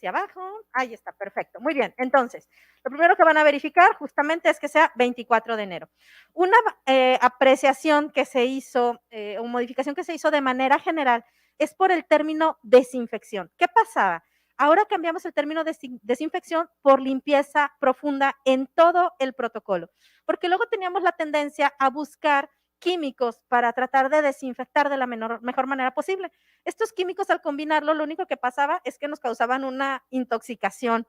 hacia abajo. Ahí está, perfecto. Muy bien. Entonces, lo primero que van a verificar justamente es que sea 24 de enero. Una apreciación que se hizo o modificación que se hizo de manera general es por el término desinfección. ¿Qué pasaba? Ahora cambiamos el término desinfección por limpieza profunda en todo el protocolo, porque luego teníamos la tendencia a buscar químicos para tratar de desinfectar de la mejor manera posible. Estos químicos, al combinarlo, lo único que pasaba es que nos causaban una intoxicación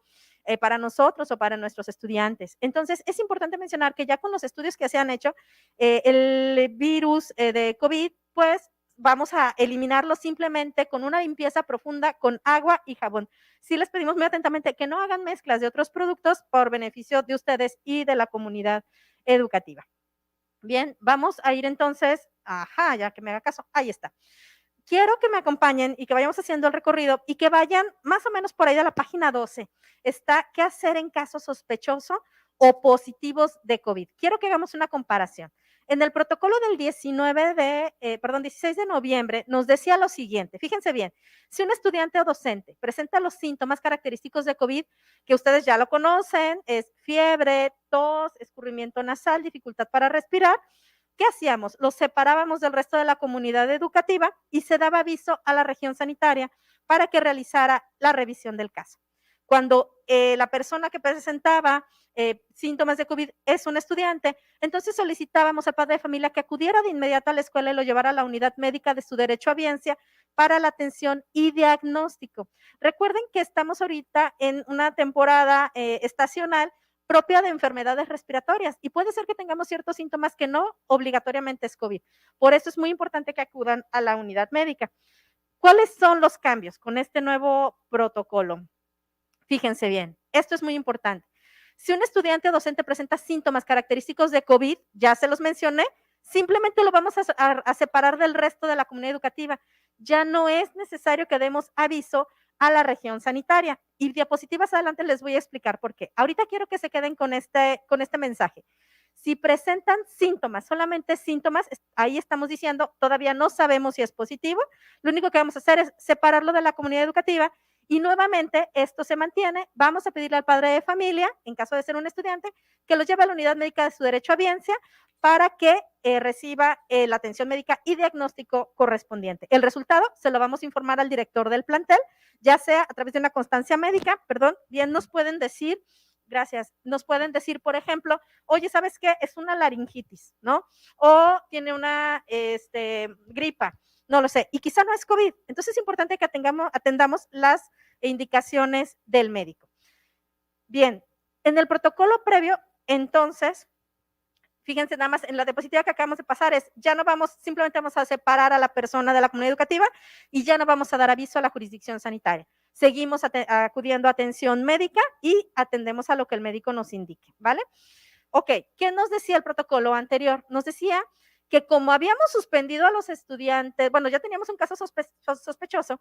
para nosotros o para nuestros estudiantes. Entonces, es importante mencionar que ya con los estudios que se han hecho, el virus de COVID, pues vamos a eliminarlo simplemente con una limpieza profunda con agua y jabón. Sí les pedimos muy atentamente que no hagan mezclas de otros productos por beneficio de ustedes y de la comunidad educativa. Bien, vamos a ir entonces, ajá, ya que me haga caso, ahí está. Quiero que me acompañen y que vayamos haciendo el recorrido y que vayan más o menos por ahí a la página 12. Está qué hacer en caso sospechoso o positivos de COVID. Quiero que hagamos una comparación. En el protocolo del 16 de noviembre nos decía lo siguiente, fíjense bien, si un estudiante o docente presenta los síntomas característicos de COVID, que ustedes ya lo conocen, es fiebre, tos, escurrimiento nasal, dificultad para respirar, ¿qué hacíamos? Los separábamos del resto de la comunidad educativa y se daba aviso a la región sanitaria para que realizara la revisión del caso. Cuando la persona que presentaba síntomas de COVID es un estudiante, entonces solicitábamos al padre de familia que acudiera de inmediato a la escuela y lo llevara a la unidad médica de su derecho a biencia para la atención y diagnóstico. Recuerden que estamos ahorita en una temporada estacional propia de enfermedades respiratorias y puede ser que tengamos ciertos síntomas que no obligatoriamente es COVID. Por eso es muy importante que acudan a la unidad médica. ¿Cuáles son los cambios con este nuevo protocolo? Fíjense bien, esto es muy importante. Si un estudiante o docente presenta síntomas característicos de COVID, ya se los mencioné, simplemente lo vamos a separar del resto de la comunidad educativa. Ya no es necesario que demos aviso a la región sanitaria. Y diapositivas adelante les voy a explicar por qué. Ahorita quiero que se queden con este mensaje. Si presentan síntomas, solamente síntomas, ahí estamos diciendo, todavía no sabemos si es positivo. Lo único que vamos a hacer es separarlo de la comunidad educativa y nuevamente esto se mantiene. Vamos a pedirle al padre de familia, en caso de ser un estudiante, que lo lleve a la unidad médica de su derecho a biencia para que reciba la atención médica y diagnóstico correspondiente. El resultado se lo vamos a informar al director del plantel, ya sea a través de una constancia médica, perdón, bien nos pueden decir, gracias, nos pueden decir, por ejemplo, oye, ¿sabes qué? Es una laringitis, ¿no? O tiene una gripa, no lo sé, y quizá no es COVID. Entonces es importante que atendamos las indicaciones del médico. Bien, en el protocolo previo, entonces, fíjense nada más, en la diapositiva que acabamos de pasar es, ya no vamos, simplemente vamos a separar a la persona de la comunidad educativa y ya no vamos a dar aviso a la jurisdicción sanitaria. Seguimos acudiendo a atención médica y atendemos a lo que el médico nos indique, ¿vale? Ok, ¿qué nos decía el protocolo anterior? Nos decía que como habíamos suspendido a los estudiantes, bueno, ya teníamos un caso sospechoso,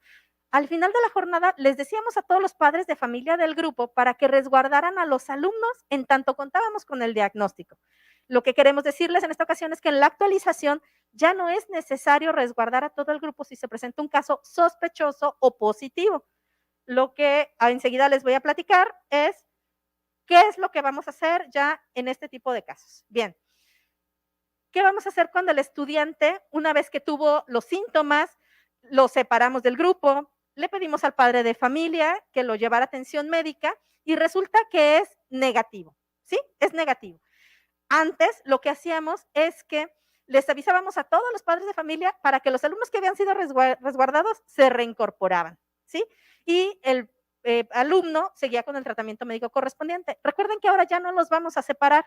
al final de la jornada les decíamos a todos los padres de familia del grupo para que resguardaran a los alumnos en tanto contábamos con el diagnóstico. Lo que queremos decirles en esta ocasión es que en la actualización ya no es necesario resguardar a todo el grupo si se presenta un caso sospechoso o positivo. Lo que enseguida les voy a platicar es qué es lo que vamos a hacer ya en este tipo de casos. Bien, ¿qué vamos a hacer cuando el estudiante, una vez que tuvo los síntomas, lo separamos del grupo, le pedimos al padre de familia que lo llevara a atención médica y resulta que es negativo? ¿Sí? Es negativo. Antes lo que hacíamos es que les avisábamos a todos los padres de familia para que los alumnos que habían sido resguardados se reincorporaban, ¿sí? Y el alumno seguía con el tratamiento médico correspondiente. Recuerden que ahora ya no los vamos a separar.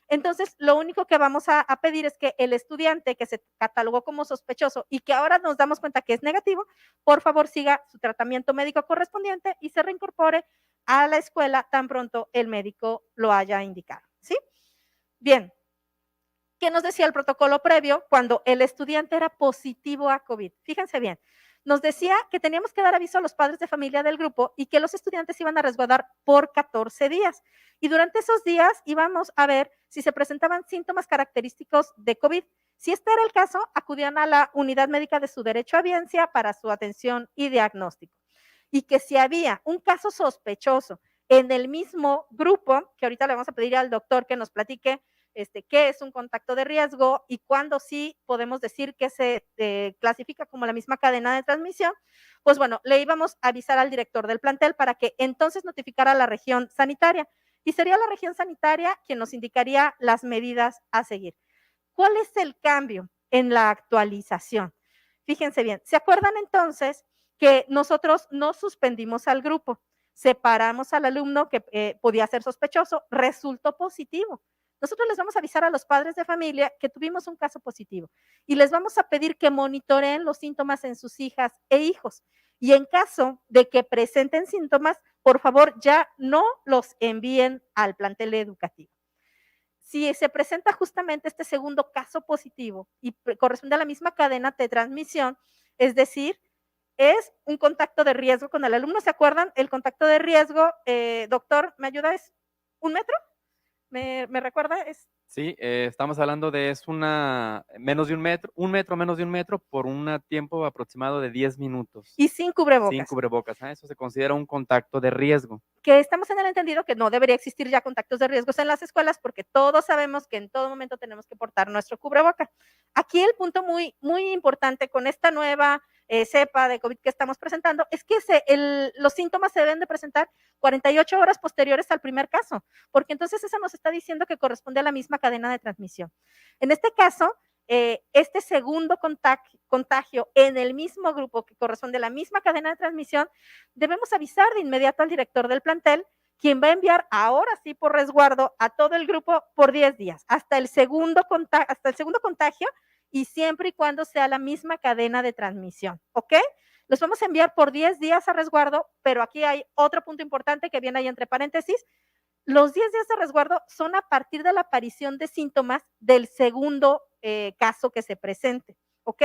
Entonces, lo único que vamos a pedir es que el estudiante que se catalogó como sospechoso y que ahora nos damos cuenta que es negativo, por favor siga su tratamiento médico correspondiente y se reincorpore a la escuela tan pronto el médico lo haya indicado, ¿sí? Bien, ¿qué nos decía el protocolo previo cuando el estudiante era positivo a COVID? Fíjense bien, nos decía que teníamos que dar aviso a los padres de familia del grupo y que los estudiantes iban a resguardar por 14 días. Y durante esos días íbamos a ver si se presentaban síntomas característicos de COVID. Si este era el caso, acudían a la unidad médica de su derecho a biencia para su atención y diagnóstico. y que si había un caso sospechoso en el mismo grupo, que ahorita le vamos a pedir al doctor que nos platique qué es un contacto de riesgo y cuándo sí podemos decir que se clasifica como la misma cadena de transmisión, pues bueno, le íbamos a avisar al director del plantel para que entonces notificara a la región sanitaria y sería la región sanitaria quien nos indicaría las medidas a seguir. ¿Cuál es el cambio en la actualización? Fíjense bien, ¿se acuerdan entonces que nosotros no suspendimos al grupo? Separamos al alumno que podía ser sospechoso, resultó positivo. Nosotros les vamos a avisar a los padres de familia que tuvimos un caso positivo y les vamos a pedir que monitoreen los síntomas en sus hijas e hijos. Y en caso de que presenten síntomas, por favor, ya no los envíen al plantel educativo. Si se presenta justamente este segundo caso positivo y corresponde a la misma cadena de transmisión, es decir, es un contacto de riesgo con el alumno. ¿Se acuerdan? El contacto de riesgo, doctor, ¿me ayuda? ¿Es 1 metro? ¿Me recuerda? Es Sí, estamos hablando de es menos de 1 metro, menos de 1 metro por un tiempo aproximado de 10 minutos. y sin Sin cubrebocas. cubrebocas, eso se considera un contacto de riesgo. Que estamos en el entendido que no debería existir ya contactos de riesgos en las escuelas porque todos sabemos que en todo momento tenemos que portar nuestro cubreboca. Aquí el punto muy importante con esta nueva cepa de COVID que estamos presentando es que los síntomas se deben de presentar 48 horas posteriores al primer caso, porque entonces eso nos está diciendo que corresponde a la misma cadena de transmisión. En este caso, este segundo contagio en el mismo grupo que corresponde a la misma cadena de transmisión, debemos avisar de inmediato al director del plantel, quien va a enviar ahora sí por resguardo a todo el grupo por 10 días, hasta el segundo contagio y siempre y cuando sea la misma cadena de transmisión, ¿ok? Los vamos a enviar por 10 días a resguardo, pero aquí hay otro punto importante que viene ahí entre paréntesis. Los 10 días de resguardo son a partir de la aparición de síntomas del segundo caso que se presente, ¿ok?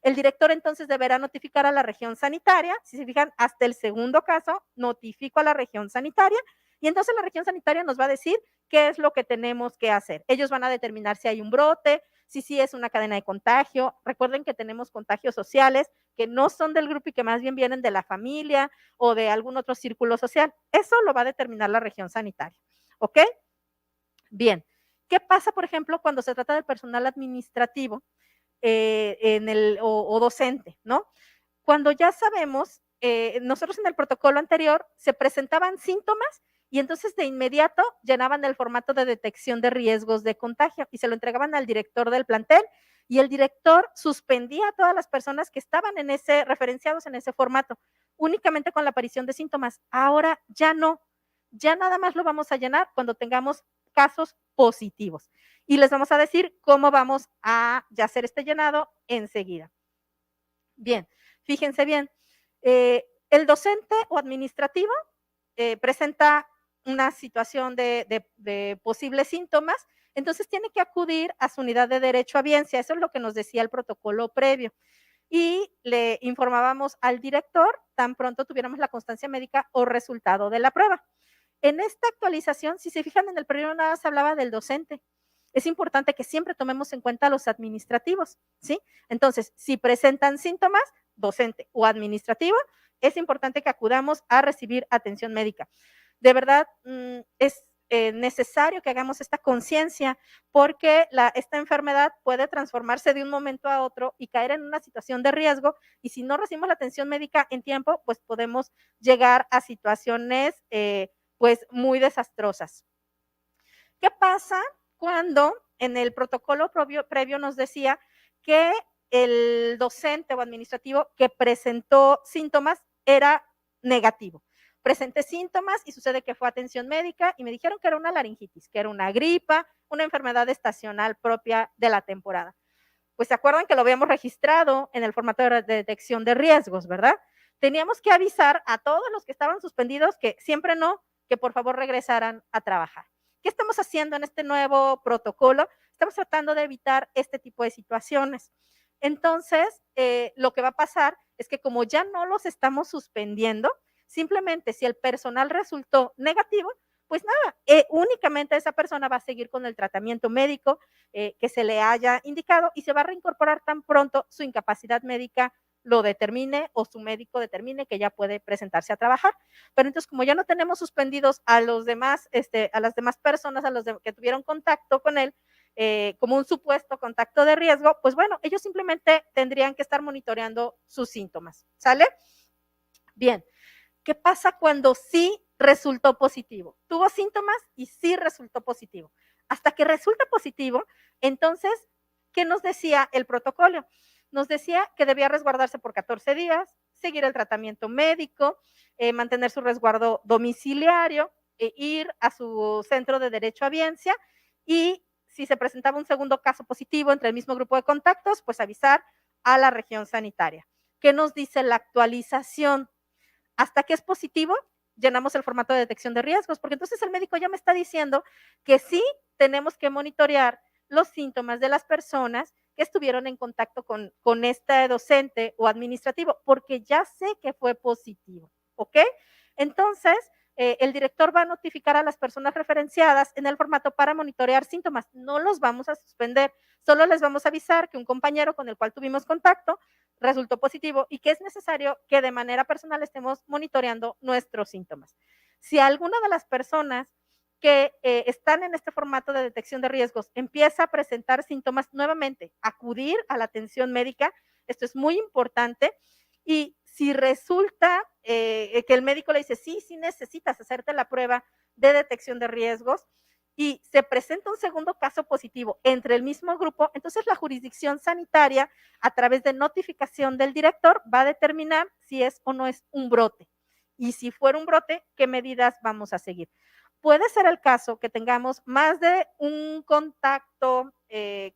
El director entonces deberá notificar a la región sanitaria, si se fijan, hasta el segundo caso, notifico a la región sanitaria y entonces la región sanitaria nos va a decir qué es lo que tenemos que hacer. Ellos van a determinar si hay un brote, si sí es una cadena de contagio. Recuerden que tenemos contagios sociales que no son del grupo y que más bien vienen de la familia o de algún otro círculo social. Eso lo va a determinar la región sanitaria, ¿ok? Bien, ¿qué pasa, por ejemplo, cuando se trata del personal administrativo o docente, ¿no? Cuando ya sabemos, nosotros en el protocolo anterior se presentaban síntomas y entonces de inmediato llenaban el formato de detección de riesgos de contagio y se lo entregaban al director del plantel y el director suspendía a todas las personas que estaban referenciados en ese formato, únicamente con la aparición de síntomas. Ahora ya no, ya nada más lo vamos a llenar cuando tengamos casos positivos. Y les vamos a decir cómo vamos a ya hacer este llenado enseguida. Bien, fíjense bien, el docente o administrativo presenta una situación de posibles síntomas, entonces tiene que acudir a su unidad de derecho a biencia, eso es lo que nos decía el protocolo previo. Y le informábamos al director tan pronto tuviéramos la constancia médica o resultado de la prueba. En esta actualización, si se fijan en el periodo nada se hablaba del docente. Es importante que siempre tomemos en cuenta a los administrativos, ¿sí? Entonces, si presentan síntomas, docente o administrativo, es importante que acudamos a recibir atención médica. De verdad, es necesario que hagamos esta conciencia porque esta enfermedad puede transformarse de un momento a otro y caer en una situación de riesgo y si no recibimos la atención médica en tiempo, pues podemos llegar a situaciones pues muy desastrosas. ¿Qué pasa cuando en el protocolo previo nos decía que el docente o administrativo que presentó síntomas era negativo? Presenté síntomas y sucede que fue a atención médica y me dijeron que era una laringitis, que era una gripa, una enfermedad estacional propia de la temporada. Pues se acuerdan que lo habíamos registrado en el formato de detección de riesgos, ¿verdad? Teníamos que avisar a todos los que estaban suspendidos que siempre no, que por favor regresaran a trabajar. ¿Qué estamos haciendo en este nuevo protocolo? Estamos tratando de evitar este tipo de situaciones. Entonces, lo que va a pasar es que como ya no los estamos suspendiendo, simplemente si el personal resultó negativo, pues nada, únicamente esa persona va a seguir con el tratamiento médico que se le haya indicado y se va a reincorporar tan pronto su incapacidad médica lo determine o su médico determine que ya puede presentarse a trabajar. Pero entonces, como ya no tenemos suspendidos a los demás, a las demás personas, que tuvieron contacto con él, como un supuesto contacto de riesgo, pues bueno, ellos simplemente tendrían que estar monitoreando sus síntomas, ¿sale? Bien, ¿qué pasa cuando sí resultó positivo? Tuvo síntomas y sí resultó positivo. Hasta que resulta positivo, entonces, ¿qué nos decía el protocolo? Nos decía que debía resguardarse por 14 días, seguir el tratamiento médico, mantener su resguardo domiciliario, ir a su centro de derecho a audiencia y si se presentaba un segundo caso positivo entre el mismo grupo de contactos, pues avisar a la región sanitaria. ¿Qué nos dice la actualización? Hasta que es positivo, llenamos el formato de detección de riesgos, porque entonces el médico ya me está diciendo que sí tenemos que monitorear los síntomas de las personas que estuvieron en contacto con este docente o administrativo, porque ya sé que fue positivo, ¿ok? Entonces, el director va a notificar a las personas referenciadas en el formato para monitorear síntomas. No los vamos a suspender, solo les vamos a avisar que un compañero con el cual tuvimos contacto resultó positivo y que es necesario que de manera personal estemos monitoreando nuestros síntomas. Si alguna de las personas que están en este formato de detección de riesgos empieza a presentar síntomas, nuevamente acudir a la atención médica, esto es muy importante, y si resulta que el médico le dice, sí, sí necesitas hacerte la prueba de detección de riesgos, y se presenta un segundo caso positivo entre el mismo grupo, entonces la jurisdicción sanitaria, a través de notificación del director, va a determinar si es o no es un brote. Y si fuera un brote, ¿qué medidas vamos a seguir? Puede ser el caso que tengamos más de un contacto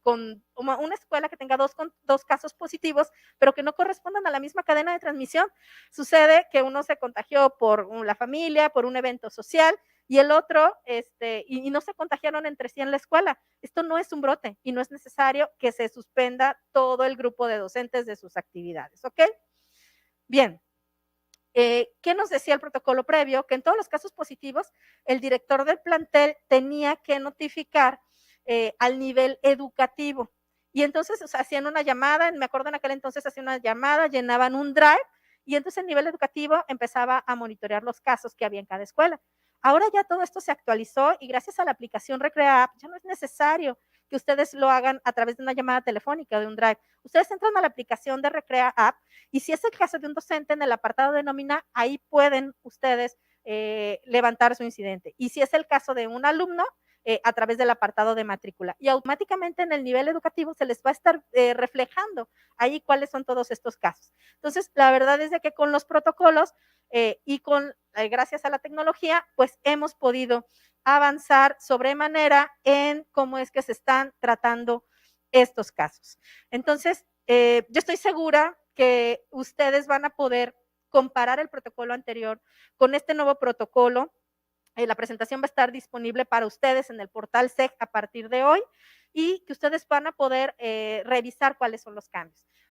con una escuela que tenga dos casos positivos, pero que no correspondan a la misma cadena de transmisión. Sucede que uno se contagió por la familia, por un evento social, y el otro, y no se contagiaron entre sí en la escuela. Esto no es un brote y no es necesario que se suspenda todo el grupo de docentes de sus actividades, ¿ok? Bien. ¿Qué nos decía el protocolo previo? Que en todos los casos positivos, el director del plantel tenía que notificar al nivel educativo. Y entonces, o sea, hacían una llamada, me acuerdo en aquel entonces hacían una llamada, llenaban un drive y entonces el nivel educativo empezaba a monitorear los casos que había en cada escuela. Ahora ya todo esto se actualizó y gracias a la aplicación Recrea App ya no es necesario que ustedes lo hagan a través de una llamada telefónica o de un drive. Ustedes entran a la aplicación de Recrea App y si es el caso de un docente, en el apartado de nómina, ahí pueden ustedes levantar su incidente. Y si es el caso de un alumno, a través del apartado de matrícula. Y automáticamente en el nivel educativo se les va a estar reflejando ahí cuáles son todos estos casos. Entonces, la verdad es de que con los protocolos y gracias a la tecnología, pues hemos podido avanzar sobremanera en cómo es que se están tratando estos casos. Entonces, yo estoy segura que ustedes van a poder comparar el protocolo anterior con este nuevo protocolo. La presentación va a estar disponible para ustedes en el portal SEG a partir de hoy y que ustedes van a poder revisar cuáles son los cambios.